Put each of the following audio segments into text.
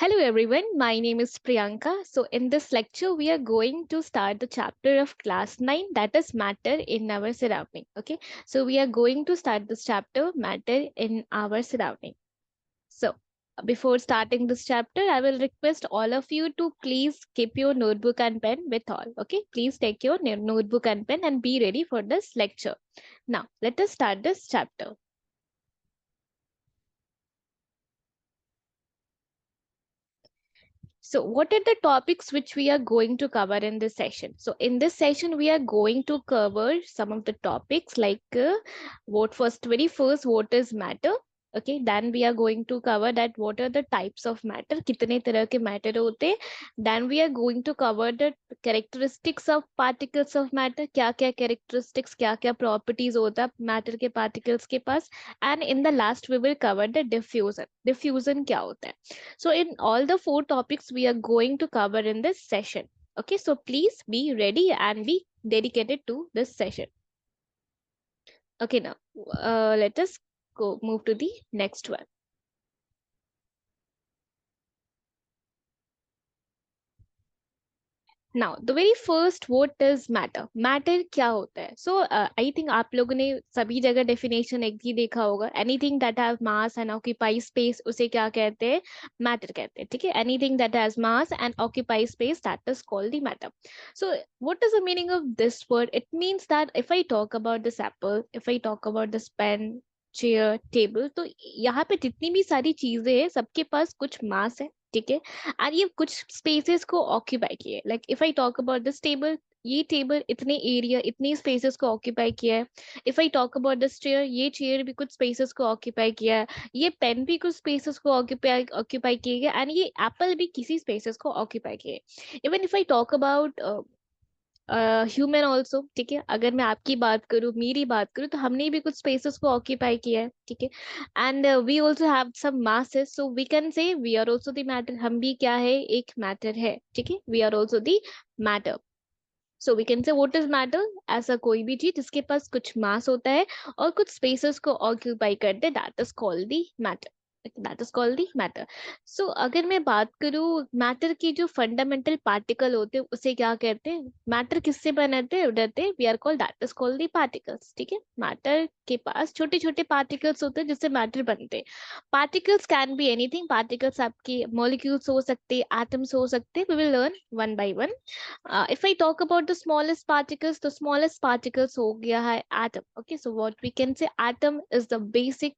Hello everyone, my name is Priyanka. So in this lecture, we are going to start the chapter of class 9 that is matter in our surrounding. Okay, so we are going to start this chapter matter in our surrounding. So before starting this chapter, I will request all of you to please keep your notebook and pen with all. Okay, please take your notebook and pen and be ready for this lecture. Now, let us start this chapter. So what are the topics which we are going to cover in this session? So in this session, we are going to cover some of the topics like what first, very first, what is matter? Okay, then we are going to cover that what are the types of matter, कितने तरह के matter होते हैं. Then we are going to cover the characteristics of particles of matter, क्या क्या characteristics, क्या क्या properties होता है matter के particles के पास. And in the last we will cover the diffusion. Diffusion क्या होता है? So in all the four topics we are going to cover in this session. Okay, so please be ready and be dedicated to this session. Okay, now let us go move to the next one. Now the very first, what is matter? Matter क्या होता है? So I think आप लोगों ने सभी जगह definition एक ही देखा होगा. Anything that has mass and occupies space उसे क्या कहते हैं? Matter कहते हैं. ठीक है? Anything that has mass and occupies space, that is called the matter. So what is the meaning of this word? It means that if I talk about this apple, if I talk about this pen, chair, table, तो यहाँ पे जितनी भी सारी चीजें हैं सबके पास कुछ मास है. ठीक है? और ये कुछ स्पेसेस को ऑक्यूपाई किए. Like if I talk about this table, ये टेबल इतने एरिया, इतनी स्पेसेस को ऑक्यूपाई किया है. If I talk about this chair, ये चेयर भी कुछ स्पेसेस को ऑक्यूपाई किया है. ये पेन भी कुछ स्पेसेस को ऑक्यूपाई ऑक्यूपाई किए गए. एंड ये एप्पल भी किसी स्पेसेस को ऑक्यूपाई किए. Even if I talk about human also. ठीक है? अगर मैं आपकी बात करूँ, मेरी बात करूँ, तो हमने भी कुछ स्पेसेस को ऑक्यूपाई किया है. ठीक है? And we also have some masses, so we can say we are also the matter. हम भी क्या है? एक मैटर है. ठीक है? We are also the matter. So we can say what is matter? ऐसा कोई भी चीज जिसके पास कुछ मास होता है और कुछ स्पेसेस को ऑक्यूपाई करते, that is called the matter. That is called the matter. So अगर मैं बात करूँ मैटर की जो फंडामेंटल पार्टिकल होते हैं उसे क्या कहते हैं? मैटर किससे बनाते रहते हैं? We are called, that is called the particles. ठीक है? मैटर के पास छोटे छोटे पार्टिकल्स होते हैं जिससे मैटर बनते हैं. Particles can be anything. Particles आपके मॉलिक्यूल्स हो सकते हैं, एटम्स हो सकते हैं. We will learn one by one. If I talk about the smallest particles, the smallest particles हो गया है atom. Okay, so what we can say, atom is the basic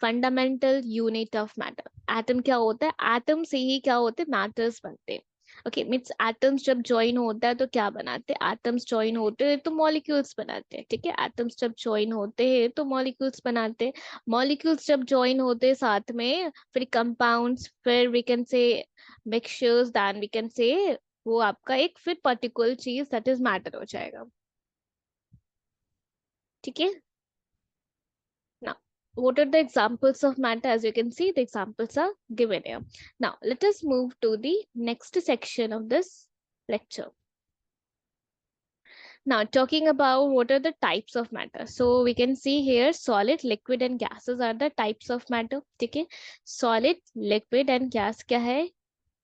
fundamental unit of matter. Atom क्या होता है? Atom से ही क्या होते हैं? Matters बनते हैं. Okay, means atoms जब join होता है तो क्या बनाते हैं? Atoms join होते हैं तो molecules बनाते हैं. ठीक है? Atoms जब join होते हैं तो molecules बनाते हैं. Molecules जब join होते हैं साथ में, फिर compounds, फिर we can say mixtures, then we can say वो आपका एक फिर पर्टिकुलर चीज दैट इज मैटर हो जाएगा. ठीक है? Now, what are the examples of matter? As you can see, the examples are given here. Now, let us move to the next section of this lecture. Now, talking about what are the types of matter. So, we can see here solid, liquid and gases are the types of matter. ठीक है? Solid, liquid and gas क्या है?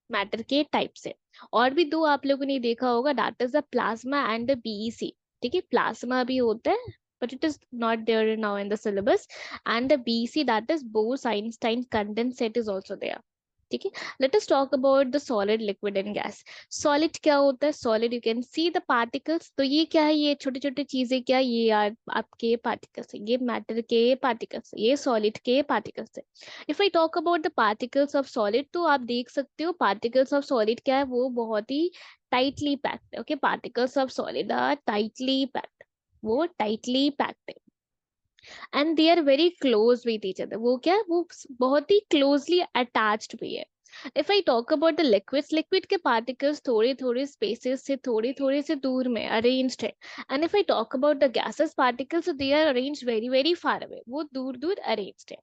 Matter के type से. और भी दो आप लोगों ने देखा होगा, that is the plasma and the BEC. ठीक है? प्लाज्मा भी होता है but it is not there now in the syllabus, and the BEC, that is Bose-Einstein condensate, is also there. ठीक है? Let us talk about the solid, liquid and gas. Solid क्या होता है? Solid, you can see the particles. तो ये क्या है? ये छोटे छोटे चीजें क्या? ये यार आपके particles है. ये matter के particles है. ये solid के particles है. If I talk about the particles of solid, तो आप देख सकते हो particles of solid क्या है? वो बहुत ही tightly packed. Okay, particles of solid are tightly packed. वो tightly packed है. And they are very close with each other. वो क्या है? वो बहुत ही क्लोजली अटैच्ड भी है. If I talk about the liquids, liquid के पार्टिकल्स थोड़े थोड़े स्पेसेस से थोड़े थोड़े से दूर में अरेंज्ड है. And if I talk about the gases particles, they are arranged very very far away. वो दूर दूर अरेंज्ड है.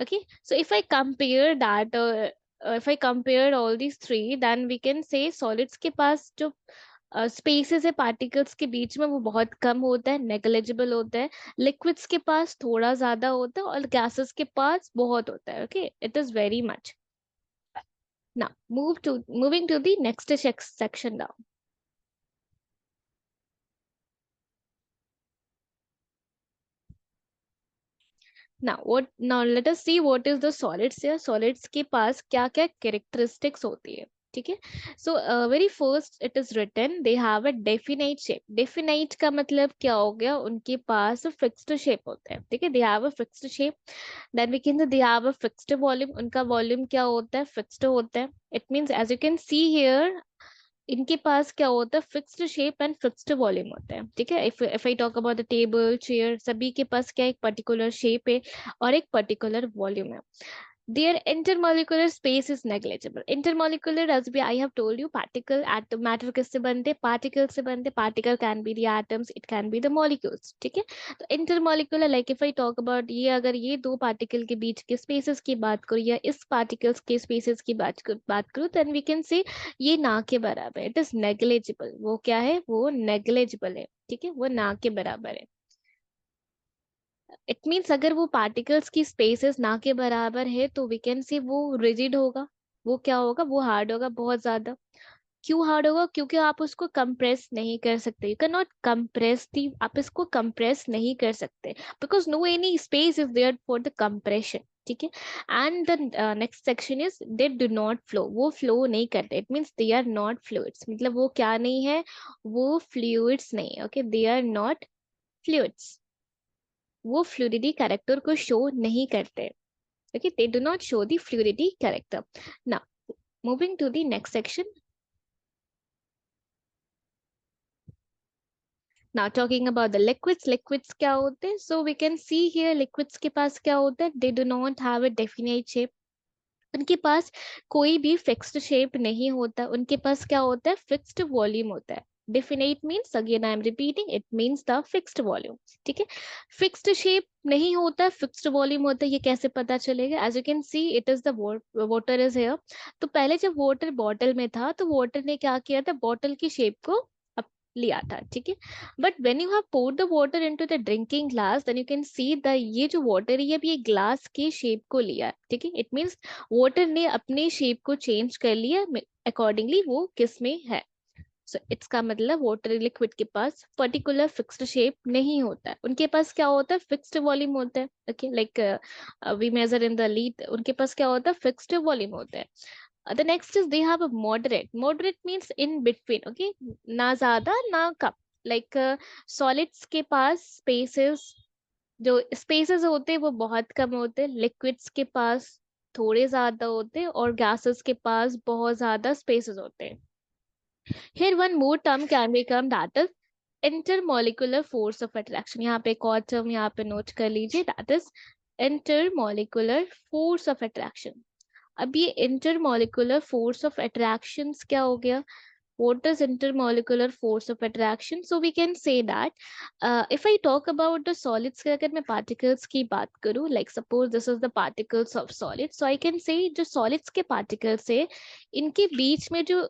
Okay, so if I compare that, if I compare all these three, then we can say solids के पास जो spaces है particles के बीच में वो बहुत कम होता है, नेग्लिजिबल होता है. लिक्विड्स के पास थोड़ा ज्यादा होता है और गैसेस के पास बहुत होता है. Okay, it is very much. Now moving to the next section now. Now let us see what is the solids here. Solids के पास क्या क्या characteristics होती है, ठीक है. So very first it is written they have a definite shape. Definite का मतलब क्या हो गया, उनके पास fixed shape होता है, ठीक है. They have a fixed shape. Then we can say they have a fixed volume. उनका volume क्या होता है, fixed होता है. It means as you can see here, इनके पास क्या होता है, fixed shape and fixed volume होता है, ठीक है. If I talk about the table chair, सभी के पास क्या एक पर्टिकुलर शेप है और एक पर्टिकुलर वॉल्यूम है. Their intermolecular space is negligible. Intermolecular, as we I have told you, particle atom matter किससे बनते, particles से बनते. Particle can be the atoms, it can be the molecules, ठीक है. तो intermolecular, like if I talk about ये, अगर ये दो particle के बीच के spaces की बात करूँ या इस particles के spaces की बात करूँ, then we can say ये ना के बराबर है. It is negligible. वो क्या है, वो negligible है, ठीक है, वो ना के बराबर है. इट मीन्स अगर वो पार्टिकल्स की स्पेसेस ना के बराबर है तो वी कैन से वो रिजिड होगा. वो क्या होगा, वो हार्ड होगा बहुत ज्यादा. क्यों हार्ड होगा, क्योंकि आप उसको कंप्रेस नहीं कर सकते. You can not compress the, आप इसको कंप्रेस नहीं कर सकते because no any space is there for the compression, ठीक है. And the next section is they do not flow. वो फ्लो नहीं करते. It means they are not fluids. मतलब वो क्या नहीं है, वो फ्लूइड्स नहीं है. Okay, they are not fluids. वो फ्लूइडिटी कैरेक्टर को शो नहीं करते. Okay, they do not show the fluidity character. Now moving to the next section. Now talking about the liquids क्या होते हैं. So we can see here liquids के पास क्या होता है, they do not have a definite shape. उनके पास कोई भी फिक्स्ड शेप नहीं होता. उनके पास क्या होता है, फिक्स्ड वॉल्यूम होता है. Definite means, again I am repeating, it means the fixed volume, ठीक है. फिक्स्ड शेप नहीं होता, फिक्स्ड वॉल्यूम होता है. ये कैसे पता चलेगा, as you can see it is the water is here. तो पहले जब वाटर बॉटल में था तो वाटर ने क्या किया था, बॉटल की शेप को लिया था, ठीक है. But when you have poured the water into the drinking glass, then you can see the ये जो water है ये ग्लास की शेप को लिया है, ठीक है. इट मीन्स वाटर ने अपनी शेप को चेंज कर लिया अकॉर्डिंगली वो किस में है. सो इसका मतलब वाटर लिक्विड के पास पर्टिकुलर फिक्स्ड शेप नहीं होता है. उनके पास क्या होता है, फिक्स्ड वॉल्यूम होता है. Okay, like we measure in the lead, उनके पास क्या होता है, फिक्स्ड वॉल्यूम होता है. The next is they have a moderate. Moderate means in between. Okay, ना ज्यादा ना कम. Like solids के पास spaces, जो spaces होते हैं वो बहुत कम होते हैं. Liquids के पास थोड़े ज्यादा होते हैं और gases के पास बहुत ज्यादा spaces होते हैं. Here one more term can become, that is intermolecular force of attraction. यहाँ पे एक और term यहाँ पे note कर लीजिए, that is intermolecular force of attraction. अब ये इंटरमोलिकुलर फोर्स ऑफ अट्रैक्शंस क्या हो गया, what is intermolecular force of attraction. So we can say that if I talk about the solids के, अगर मैं particles की बात करूँ, like suppose this is the particles of solids, so I can say जो solids के particles है इनके बीच में जो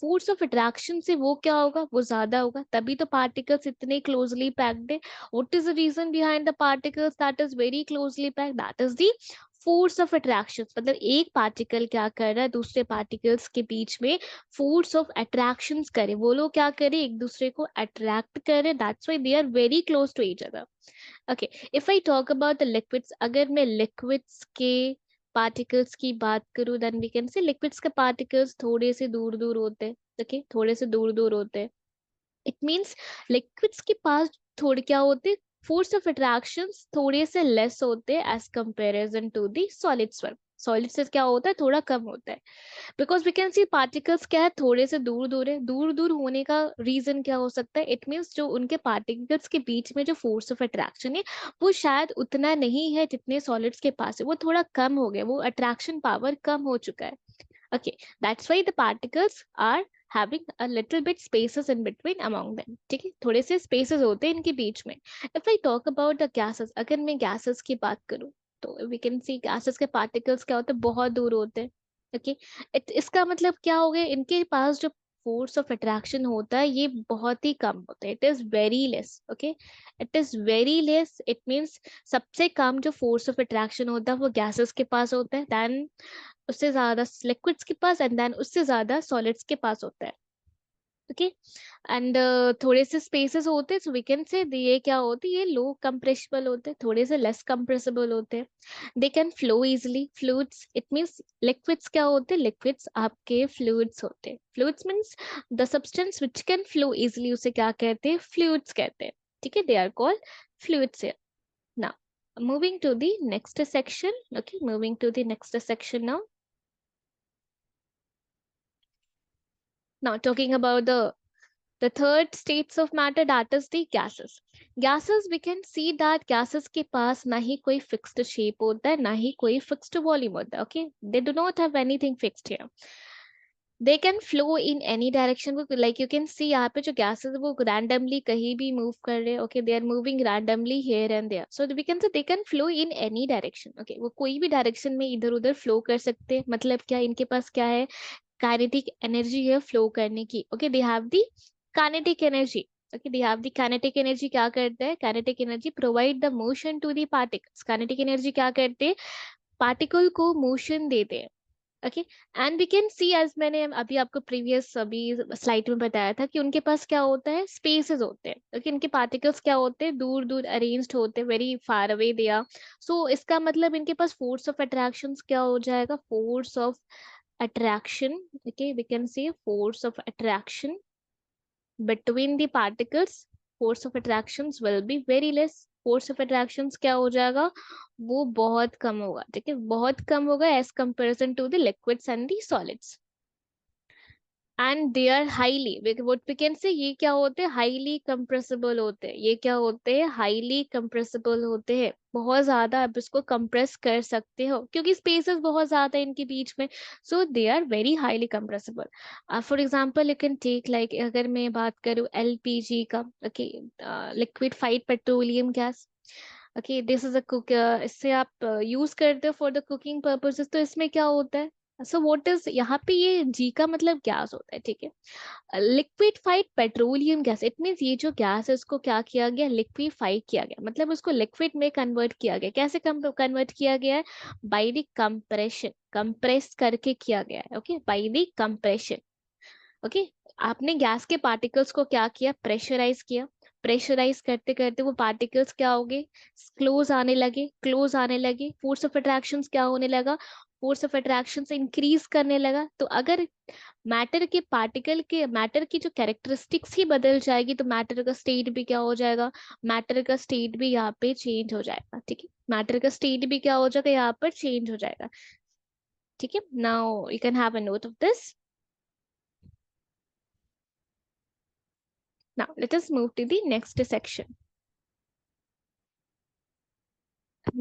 फोर्स ऑफ अट्रैक्शन से वो क्या होगा, वो ज्यादा होगा. तभी तो पार्टिकल्स इतने क्लोजली पैक्ड है. What is the reason behind the particles that is very closely packed, that is the force of attraction. मतलब एक पार्टिकल क्या कर रहा है, दूसरे पार्टिकल्स के बीच में फोर्स ऑफ अट्रैक्शन करे. वो लोग क्या करे, एक दूसरे को अट्रैक्ट करे. That's why they are very close to each other. Okay, if I talk about the liquids, अगर मैं लिक्विड्स के पार्टिकल्स की बात करूं, then we can say liquids के पार्टिकल्स थोड़े से दूर दूर होते हैं. ओके, थोड़े से दूर दूर होते हैं. इट मीन्स लिक्विड्स के पास थोड़े क्या होते, फोर्स ऑफ अट्रैक्शंस थोड़े से लेस होते हैं as comparison to the solids. Solid से क्या होता है, थोड़ा कम होता है. Because we can see particles क्या है, थोड़े से दूर दूर है. दूर दूर होने का रीजन क्या हो सकता है, इट मीन्स जो उनके पार्टिकल्स के बीच में जो फोर्स ऑफ अट्रैक्शन है वो शायद उतना नहीं है जितने सॉलिड्स के पास है. वो थोड़ा कम हो गया, वो अट्रैक्शन पावर कम हो चुका है. Okay, that's why the particles are having a little bit spaces in between among them. ठीक है, थोड़े से spaces होते हैं इनके बीच में. If I talk about the gases, अगर मैं gases की बात करूँ तो we can see gases के particles क्या होते हैं, बहुत दूर होते हैं. Okay, इसका मतलब क्या हो गया, इनके पास जो फोर्स ऑफ अट्रैक्शन होता है ये बहुत ही कम होता है, it is very less. Okay, it is very less, it means सबसे कम जो फोर्स ऑफ अट्रैक्शन होता है वो गैसेस के पास होता है, देन उससे ज्यादा लिक्विड्स के पास, एंड देन उससे ज्यादा सॉलिड्स के पास होता है। ओके, एंड थोड़े से स्पेसेस होते हैं, सो वी कैन से ये क्या होते हैं, ये लो कंप्रेसिबल होते हैं, थोड़े से लेस कंप्रेसिबल होते हैं। They can flow easily, fluids it means liquids क्या होते हैं, लिक्विड्स आपके फ्लूइड्स होते हैं, fluids means the substance which can flow easily, उसे क्या कहते हैं, फ्लूइड्स कहते हैं। ठीक है, they are called fluids. Now, moving to the next section. Okay, moving to the next section now. Now, talking about the third states of matter, that is the gases. Gases, we can see that gases के पास ना ही कोई fixed shape होता है, ना ही कोई fixed volume होता है. Okay, they do not have anything fixed here. They can flow in any direction, like you can see यहाँ पे जो gases है वो randomly कहीं भी move कर रहे हैं. Okay, they are moving randomly here and there, so we can say they can flow in any direction. Okay, वो कोई भी direction में इधर उधर flow कर सकते हैं, मतलब क्या इनके पास क्या है, kinetic energy है flow करने की. Okay, they have the kinetic energy. Okay, they have the kinetic energy. क्या करते हैं, kinetic energy provide the motion to the particles. Kinetic energy क्या करते हैं, particle को motion देते हैं. Okay, and we can see, as मैंने अभी आपको प्रीवियस अभी स्लाइड में बताया था कि उनके पास क्या होता है, स्पेसेस होते हैं. ओके, उनके पार्टिकल्स क्या होते हैं, दूर दूर अरेंज्ड होते हैं, very far away they are. So इसका मतलब इनके पास फोर्स ऑफ अट्रैक्शन क्या हो जाएगा, force of attraction. Okay, we can see force of attraction between the particles, force of attractions will be very less. Force of attractions क्या हो जाएगा, वो बहुत कम होगा. ठीक है, बहुत कम होगा as comparison to the liquids and the solids. And they are highly, what we can say, ये क्या होते हैं, हाईली कंप्रेसिबल होते हैं. ये क्या होते हैं, हाईली कंप्रेसिबल होते हैं. बहुत ज्यादा आप इसको कंप्रेस कर सकते हो क्योंकि स्पेसेस बहुत ज्यादा है इनके बीच में. So they are very highly compressible. For example you can take like, अगर मैं बात करूँ एलपीजी का, okay, liquefied petroleum gas. Okay, this is a cook, इससे आप यूज करते हो फॉर द कुकिंग पर्पसेस. तो इसमें क्या होता है, सो व्हाट इज यहाँ पे, ये जी का मतलब गैस होता है. ठीक है, liquefied petroleum gas, it means ये जो गैस है उसको क्या किया गया, लिक्विफाई किया गया, मतलब उसको लिक्विड में कन्वर्ट किया गया. कैसे कन्वर्ट किया गया है, बाय द कंप्रेशन, कंप्रेस करके किया गया है. Okay, by the compression. Okay, आपने गैस के पार्टिकल्स को क्या किया, प्रेशराइज किया. प्रेशराइज करते करते वो पार्टिकल्स क्या हो गए, क्लोज आने लगे, क्लोज आने लगे. फोर्स ऑफ अट्रैक्शन क्या होने लगा, फोर्स ऑफ अट्रैक्शन से इंक्रीज करने लगा. तो अगर मैटर के पार्टिकल के, मैटर की जो कैरेक्टरिस्टिक्स ही बदल जाएगी तो मैटर का स्टेट भी क्या हो जाएगा, मैटर का स्टेट भी यहाँ पे चेंज हो जाएगा. ठीक है, मैटर का स्टेट भी क्या हो जाएगा, यहाँ पर चेंज हो जाएगा. ठीक है, now you can have a note of this. Now, let us move to the next section.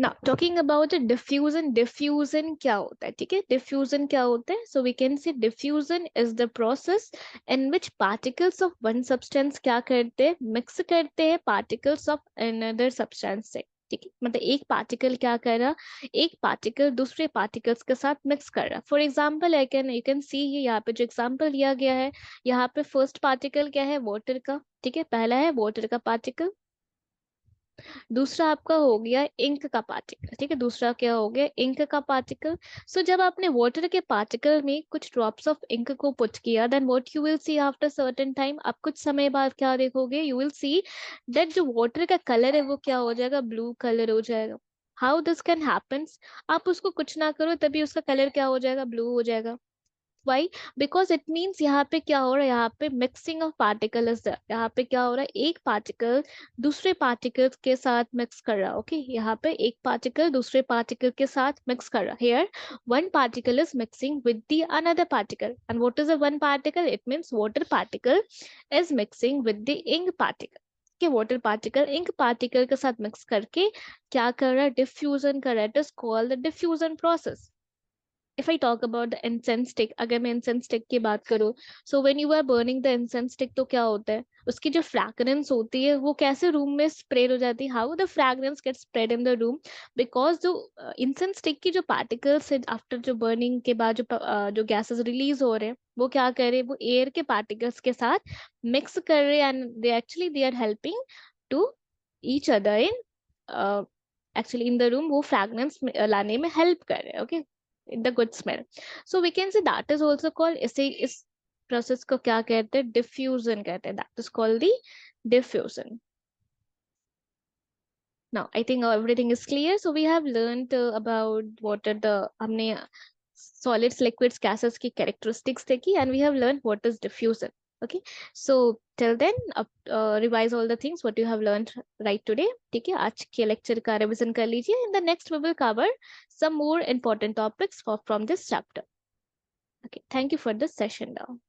Now, talking about the diffusion, diffusion क्या होता है, ठीक है, diffusion क्या होता है, so we can say diffusion is the process in which particles of one substance क्या करते हैं, mix करते हैं particles of another substance से. ठीक है, मतलब एक पार्टिकल क्या कर रहा, एक पार्टिकल दूसरे पार्टिकल्स के साथ मिक्स कर रहा. For example I can, you can सी, ये यहाँ पे जो एग्जाम्पल दिया गया है, यहाँ पे फर्स्ट पार्टिकल क्या है, वाटर का. ठीक है, पहला है वाटर का पार्टिकल, दूसरा आपका हो गया इंक का पार्टिकल. ठीक है, दूसरा क्या हो गया, इंक का पार्टिकल. सो जब आपने वाटर के पार्टिकल में कुछ ड्रॉप्स ऑफ इंक को पुट किया, then what you will see after certain time, आप कुछ समय बाद क्या देखोगे, यू विल सी दैट जो वाटर का कलर है वो क्या हो जाएगा, ब्लू कलर हो जाएगा. हाउ दिस कैन हैपन्स, आप उसको कुछ ना करो तभी उसका कलर क्या हो जाएगा, ब्लू हो जाएगा. वाई, बिकॉज इट मीन्स यहाँ पे क्या हो रहा है, यहाँ पे mixing of particle is there. यहाँ पे क्या हो रहा है, एक पार्टिकल दूसरे पार्टिकल के साथ मिक्स कर रहा है. ओके, यहाँ पे एक पार्टिकल दूसरे पार्टिकल के साथ मिक्स कर रहा है. Here one particle is mixing with the another particle, and what is a one particle, it means water particle is mixing with the ink particle. के वाटर पार्टिकल इंक पार्टिकल के साथ mix करके क्या कर रहा है, डिफ्यूजन कर रहा है. It is called the diffusion process. if I talk about the incense stick, अगर मैं incense stick की बात करूँ, so when you are burning the incense stick तो क्या होता है, उसकी जो fragrance होती है वो कैसे room में spread हो जाती है, how the fragrance gets spread in the room, because जो incense stick की जो particles है after जो burning के बाद जो gases release हो रहे हैं, वो क्या कर रहे हैं, वो air के particles के साथ mix कर रहे हैं, and they are helping to each other in uh, actually in the room, वो fragrance लाने में help कर रहे हैं, okay, the good smell. So we can say that is also called, इस process को क्या कहते हैं, diffusion कहते हैं, that is called the diffusion. Now I think everything is clear. So we have learned about what are the, हमने solids, liquids, gases की characteristics देखी, and we have learned what is diffusion. Okay, so till then revise all the things what you have learned right today. ठीक है, आज के lecture का revision कर लीजिए. In the next we will cover some more important topics from this chapter. Okay, thank you for this session now.